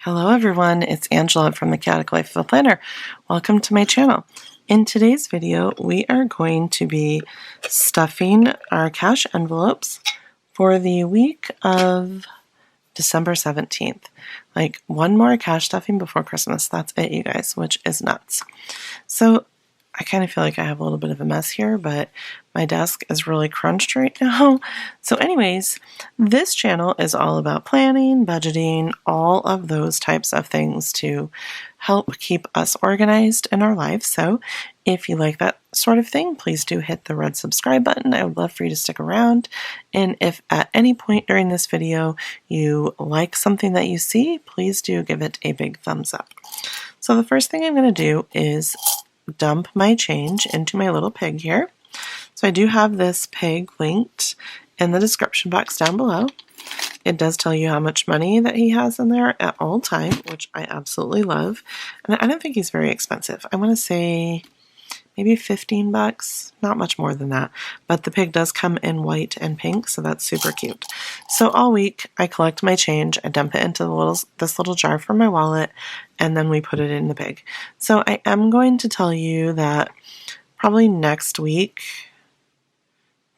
Hello everyone, it's Angela from the Chaotic Life of a Planner. Welcome to my channel. In today's video, we are going to be stuffing our cash envelopes for the week of December 17th. Like one more cash stuffing before Christmas. That's it, you guys, which is nuts. So I kind of feel like I have a little bit of a mess here, but my desk is really crunched right now. So anyways, this channel is all about planning, budgeting, all of those types of things to help keep us organized in our lives. So if you like that sort of thing, please do hit the red subscribe button. I would love for you to stick around. And if at any point during this video you like something that you see, please do give it a big thumbs up. So the first thing I'm going to do is dump my change into my little pig here. So I do have this pig linked in the description box down below. It does tell you how much money that he has in there at all time, which I absolutely love. And I don't think he's very expensive. I want to say maybe 15 bucks, not much more than that. But the pig does come in white and pink, so that's super cute. So all week I collect my change, I dump it into this little jar from my wallet, and then we put it in the pig. So I am going to tell you that probably next week,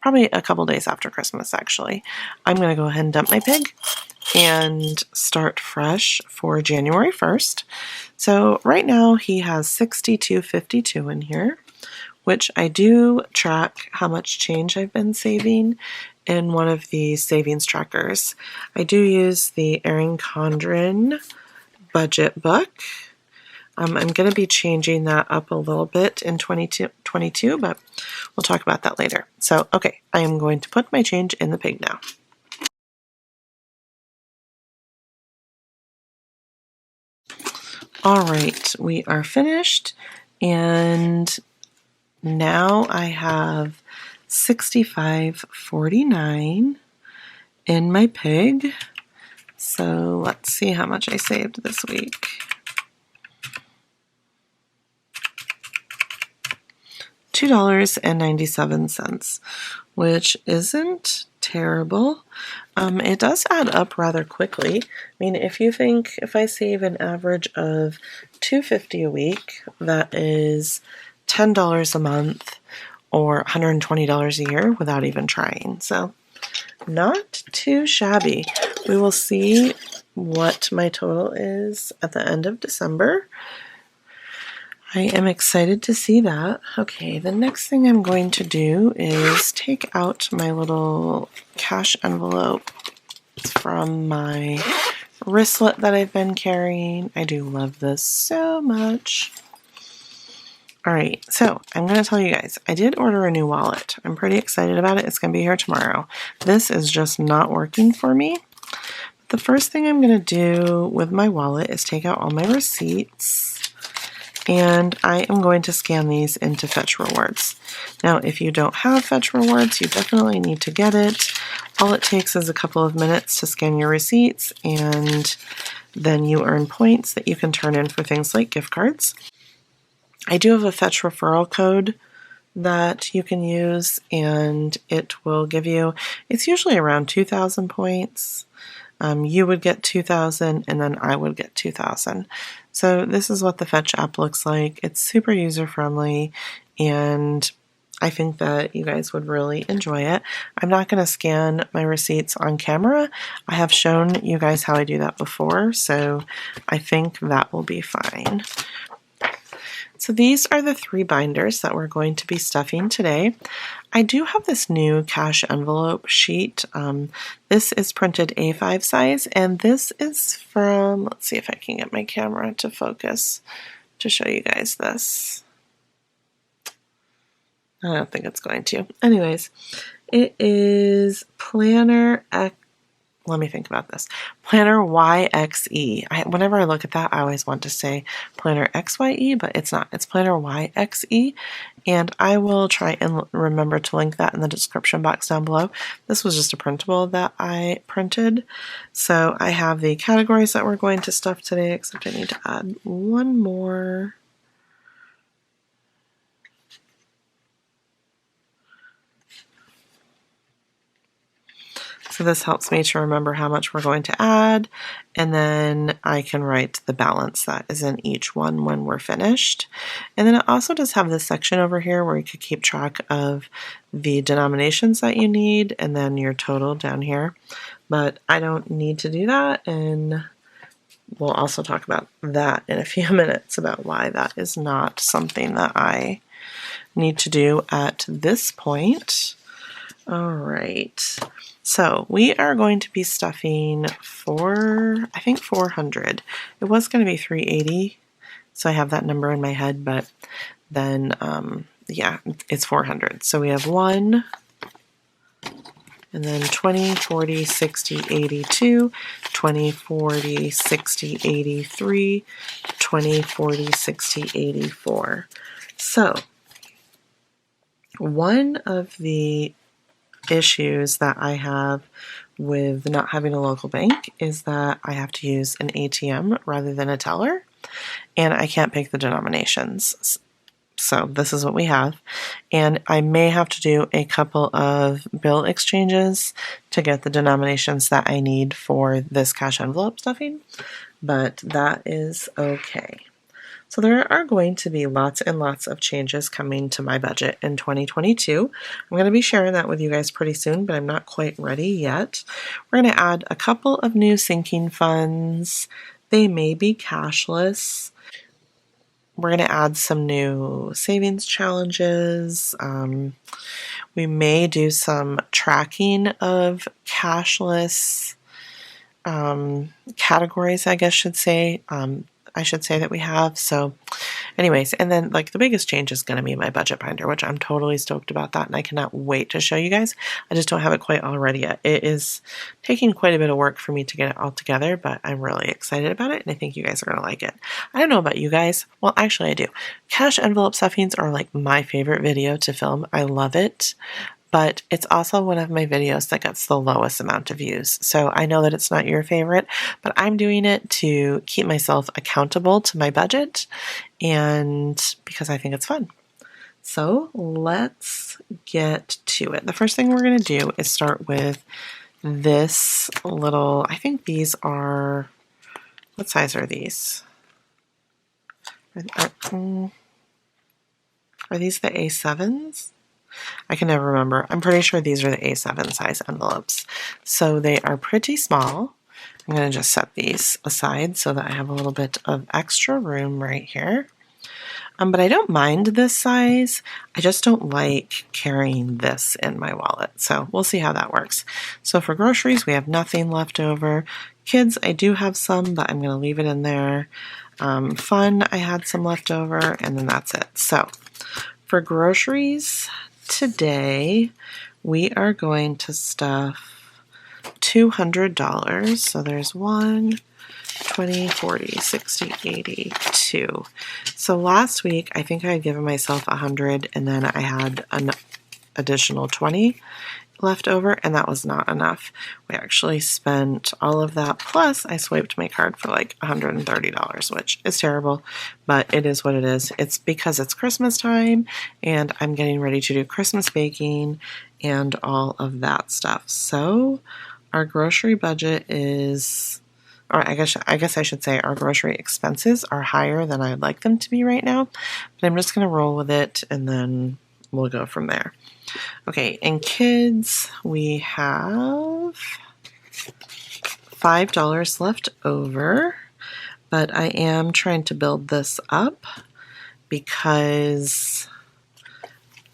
probably a couple days after Christmas actually, I'm going to go ahead and dump my pig and start fresh for January 1st. So right now he has $62.52 in here, which I do track how much change I've been saving in one of the savings trackers. I do use the ERIN CONDREN budget book. I'm going to be changing that up a little bit in 2022, but we'll talk about that later. So, okay, I am going to put my change in the pig now. All right, we are finished, and now I have $65.49 in my pig. So let's see how much I saved this week. $2.97, which isn't terrible. It does add up rather quickly. I mean, if you think if I save an average of $2.50 a week, that is $10 a month or $120 a year without even trying. So not too shabby. We will see what my total is at the end of December. I am excited to see that. Okay, the next thing I'm going to do is take out my little cash envelope from my wristlet that I've been carrying. I do love this so much. Alright, so I'm going to tell you guys, I did order a new wallet. I'm pretty excited about it. It's going to be here tomorrow. This is just not working for me. The first thing I'm going to do with my wallet is take out all my receipts. And I am going to scan these into Fetch Rewards. Now, if you don't have Fetch Rewards, you definitely need to get it. All it takes is a couple of minutes to scan your receipts, and then you earn points that you can turn in for things like gift cards. I do have a Fetch referral code that you can use, and it will give you, it's usually around 2,000 points. You would get 2,000 and then I would get 2,000. So this is what the Fetch app looks like. It's super user friendly, and I think that you guys would really enjoy it. I'm not going to scan my receipts on camera. I have shown you guys how I do that before, so I think that will be fine. So these are the 3 binders that we're going to be stuffing today. I do have this new cash envelope sheet. This is printed A5 size, and this is from, let's see if I can get my camera to focus to show you guys this. I don't think it's going to. Anyways, it is Planner X. Let me think about this. Planner YXE. Whenever I look at that, I always want to say Planner XYE, but it's not. It's Planner YXE, and I will try and remember to link that in the description box down below. This was just a printable that I printed. So I have the categories that we're going to stuff today, except I need to add one more. So this helps me to remember how much we're going to add, and then I can write the balance that is in each one when we're finished. And then it also does have this section over here where you could keep track of the denominations that you need and then your total down here. But I don't need to do that, and we'll also talk about that in a few minutes about why that is not something that I need to do at this point. All right, so we are going to be stuffing I think 400. It was going to be 380, so I have that number in my head, but then, yeah, it's 400. So we have 1, and then 20, 40, 60, 82, 20, 40, 60, 83, 20, 40, 60, 84. So one of the issues that I have with not having a local bank is that I have to use an ATM rather than a teller, and I can't pick the denominations. So this is what we have, and I may have to do a couple of bill exchanges to get the denominations that I need for this cash envelope stuffing, but that is okay. So there are going to be lots and lots of changes coming to my budget in 2022. I'm going to be sharing that with you guys pretty soon, but I'm not quite ready yet. We're going to add a couple of new sinking funds. They may be cashless. We're going to add some new savings challenges. We may do some tracking of cashless categories, I guess I should say that we have. So anyways, and then like the biggest change is going to be my budget binder, which I'm totally stoked about that, and I cannot wait to show you guys. I just don't have it quite all ready yet. It is taking quite a bit of work for me to get it all together, but I'm really excited about it, and I think you guys are going to like it. I don't know about you guys. Well, actually I do. Cash envelope stuffings are like my favorite video to film. I love it. But it's also one of my videos that gets the lowest amount of views. So I know that it's not your favorite, but I'm doing it to keep myself accountable to my budget and because I think it's fun. So let's get to it. The first thing we're going to do is start with this little, I think these are, what size are these? Are these the A7s? I can never remember. I'm pretty sure these are the A7 size envelopes. So they are pretty small. I'm going to just set these aside so that I have a little bit of extra room right here. But I don't mind this size. I just don't like carrying this in my wallet. So we'll see how that works. So for groceries, we have nothing left over. Kids, I do have some, but I'm going to leave it in there. Fun, I had some left over, and then that's it. So for groceries today, we are going to stuff $200. So there's 1, 20, 40, 60, 80, 2. So last week, I think I had given myself 100, and then I had an additional 20 left over, and that was not enough. We actually spent all of that, plus I swiped my card for like $130, which is terrible, but it is what it is. It's because it's Christmas time, and I'm getting ready to do Christmas baking and all of that stuff. So our grocery budget is, or I guess I should say our grocery expenses are higher than I'd like them to be right now, but I'm just going to roll with it, and then we'll go from there. Okay, in kids, we have $5 left over, but I am trying to build this up because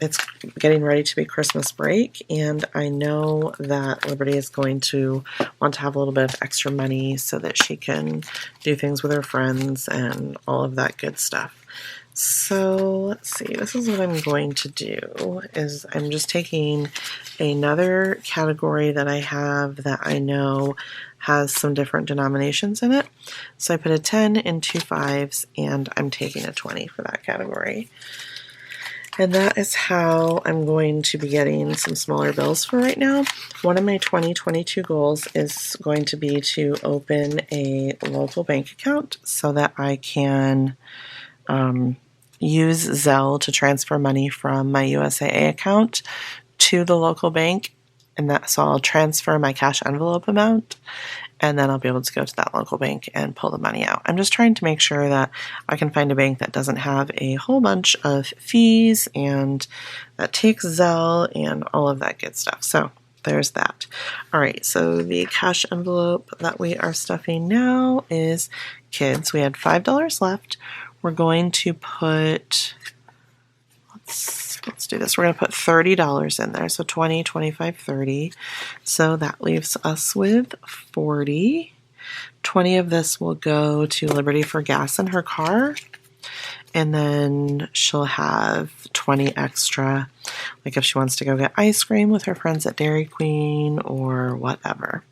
it's getting ready to be Christmas break, and I know that Liberty is going to want to have a little bit of extra money so that she can do things with her friends and all of that good stuff. So let's see, this is what I'm going to do, is I'm just taking another category that I have that I know has some different denominations in it. So I put a 10 and 2 5s, and I'm taking a 20 for that category. And that is how I'm going to be getting some smaller bills for right now. One of my 2022 goals is going to be to open a local bank account so that I can use Zelle to transfer money from my USAA account to the local bank and so I'll transfer my cash envelope amount, and then I'll be able to go to that local bank and pull the money out. I'm just trying to make sure that I can find a bank that doesn't have a whole bunch of fees and that takes Zelle and all of that good stuff. So there's that. All right, so the cash envelope that we are stuffing now is kids. We had $5 left. We're going to put, let's do this. We're going to put $30 in there. So 20, 25, 30. So that leaves us with 40. 20 of this will go to Liberty for gas in her car. And then she'll have 20 extra, like if she wants to go get ice cream with her friends at Dairy Queen or whatever.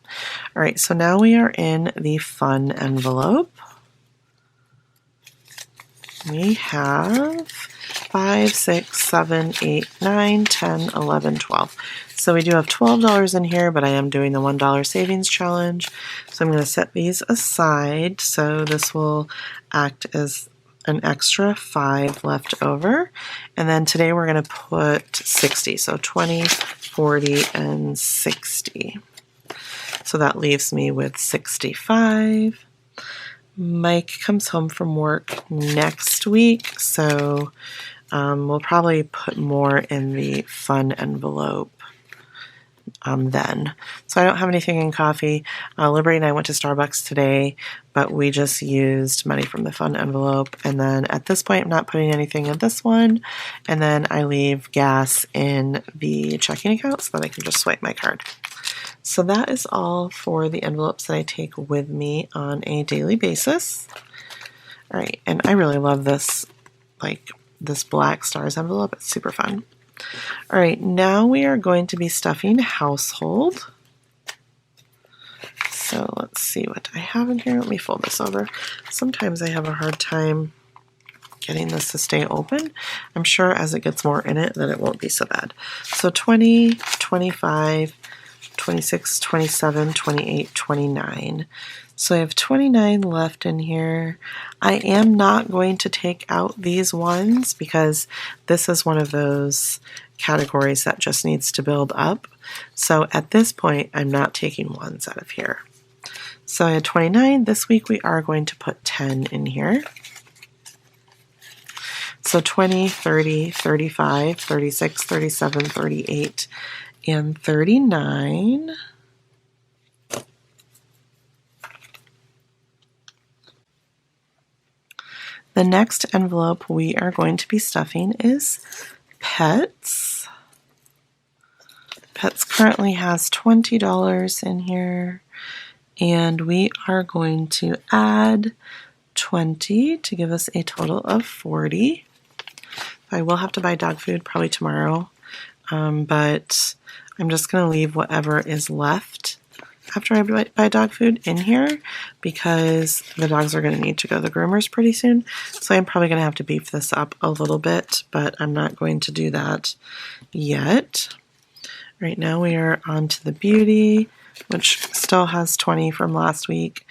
All right, so now we are in the fun envelope. We have 5, 6, 7, 8, 9, 10, 11, 12. So we do have $12 in here, but I am doing the $1 savings challenge. So I'm going to set these aside. So this will act as an extra 5 left over. And then today we're going to put 60. So 20, 40, and 60. So that leaves me with 65. Mike comes home from work next week, so we'll probably put more in the fun envelope then. So I don't have anything in coffee. Liberty and I went to Starbucks today, but we just used money from the fun envelope. And then at this point, I'm not putting anything in this one. And then I leave gas in the checking account so that I can just swipe my card. So that is all for the envelopes that I take with me on a daily basis. All right, and I really love this, like this black stars envelope. It's super fun. All right, now we are going to be stuffing household. So let's see what I have in here. Let me fold this over. Sometimes I have a hard time getting this to stay open. I'm sure as it gets more in it that it won't be so bad. So 20, 25, 26, 27, 28, 29. So I have 29 left in here. I am not going to take out these ones because this is one of those categories that just needs to build up. So at this point, I'm not taking ones out of here. So I had 29. This week we are going to put 10 in here. So 20, 30, 35, 36, 37, 38, and 39. The next envelope we are going to be stuffing is pets. Pets currently has $20 in here, and we are going to add 20 to give us a total of 40. I will have to buy dog food probably tomorrow, but I'm just going to leave whatever is left after I buy dog food in here because the dogs are going to need to go to the groomers pretty soon. So I'm probably going to have to beef this up a little bit, but I'm not going to do that yet. Right now we are on to the beauty, which still has 20 from last week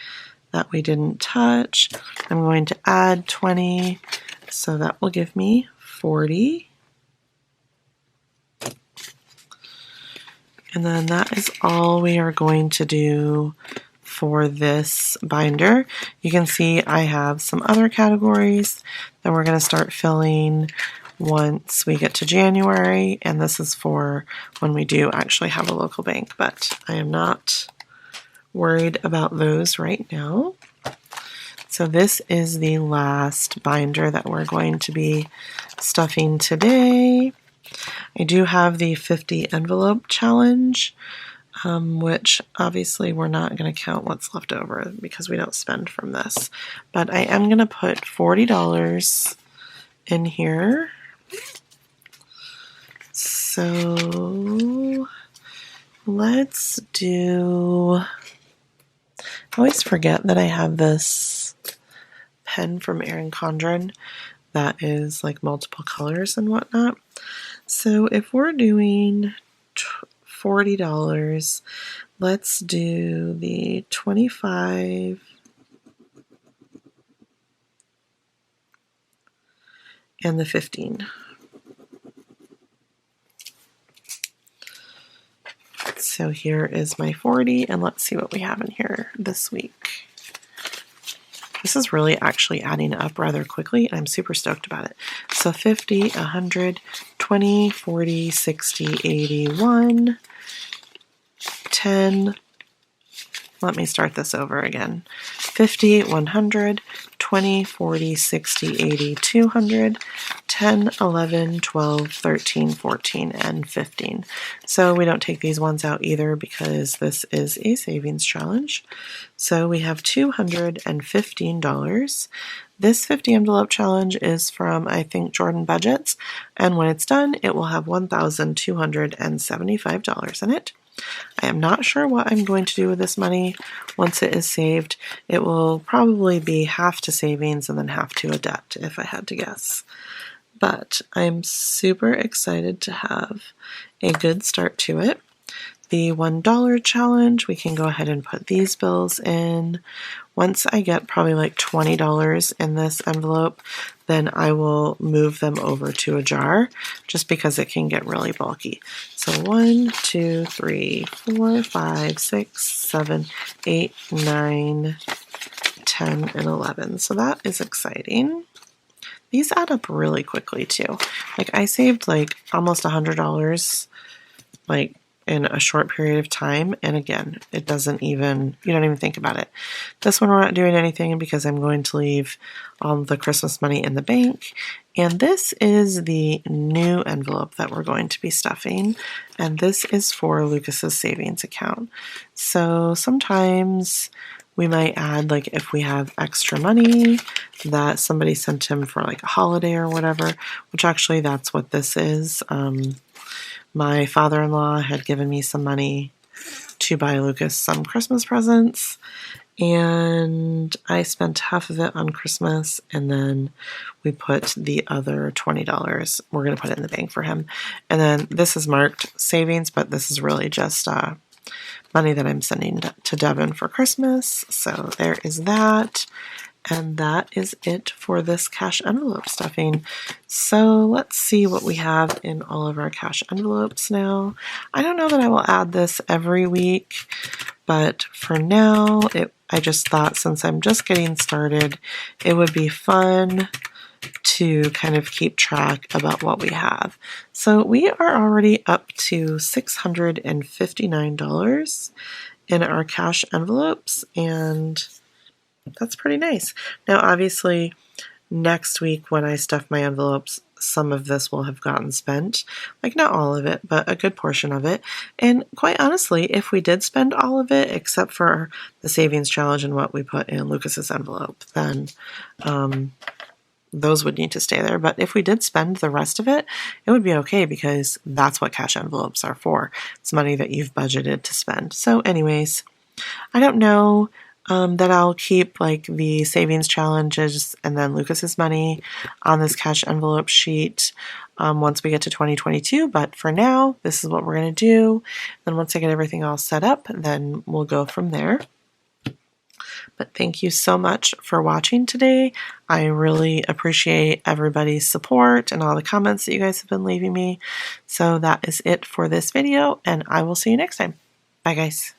that we didn't touch. I'm going to add 20, so that will give me 40. And then that is all we are going to do for this binder. You can see I have some other categories that we're going to start filling once we get to January, and this is for when we do actually have a local bank, but I am not worried about those right now. So this is the last binder that we're going to be stuffing today. I do have the 50 envelope challenge, which obviously we're not going to count what's left over because we don't spend from this. But I am going to put $40 in here. So let's do... I always forget that I have this pen from ERIN CONDREN that is like multiple colors and whatnot. So if we're doing $40, let's do the 25 and the 15. Let's So here is my 40, and let's see what we have in here this week. This is really actually adding up rather quickly, and I'm super stoked about it. So 50, 100, 20, 40, 60, 81, 10. Let me start this over again. 50, 100, 20, 40, 60, 80, 200, 10, 11, 12, 13, 14, and 15. So we don't take these ones out either because this is a savings challenge. So we have $215. This 50 envelope challenge is from, I think, Jordan Budgets, and when it's done, it will have $1,275 in it. I am not sure what I'm going to do with this money once it is saved. It will probably be half to savings and then half to a debt, if I had to guess. But I'm super excited to have a good start to it. The $1 challenge, we can go ahead and put these bills in. Once I get probably like $20 in this envelope, then I will move them over to a jar just because it can get really bulky. So 1, 2, 3, 4, 5, 6, 7, 8, 9, 10, and 11. So that is exciting. These add up really quickly too. Like I saved like almost $100 like in a short period of time, and again, it doesn't even, you don't even think about it. This one we're not doing anything because I'm going to leave all the Christmas money in the bank, and this is the new envelope that we're going to be stuffing, and this is for Lucas's savings account. So sometimes we might add, like if we have extra money that somebody sent him for like a holiday or whatever, which actually that's what this is. My father-in-law had given me some money to buy Lucas some Christmas presents, and I spent half of it on Christmas, and then we put the other $20, we're going to put it in the bank for him. And then this is marked savings, but this is really just money that I'm sending to Devin for Christmas. So there is that. And that is it for this cash envelope stuffing. So let's see what we have in all of our cash envelopes now. I don't know that I will add this every week, but for now, I just thought since I'm just getting started, it would be fun to kind of keep track about what we have. So we are already up to $659 in our cash envelopes, and that's pretty nice. Now, obviously, next week when I stuff my envelopes, some of this will have gotten spent. Like, not all of it, but a good portion of it. And quite honestly, if we did spend all of it, except for the savings challenge and what we put in Lucas's envelope, then those would need to stay there. But if we did spend the rest of it, it would be okay because that's what cash envelopes are for. It's money that you've budgeted to spend. So anyways, I don't know that I'll keep like the savings challenges and then Lucas's money on this cash envelope sheet once we get to 2022. But for now, this is what we're going to do. Then once I get everything all set up, then we'll go from there. But thank you so much for watching today. I really appreciate everybody's support and all the comments that you guys have been leaving me. So that is it for this video, and I will see you next time. Bye, guys.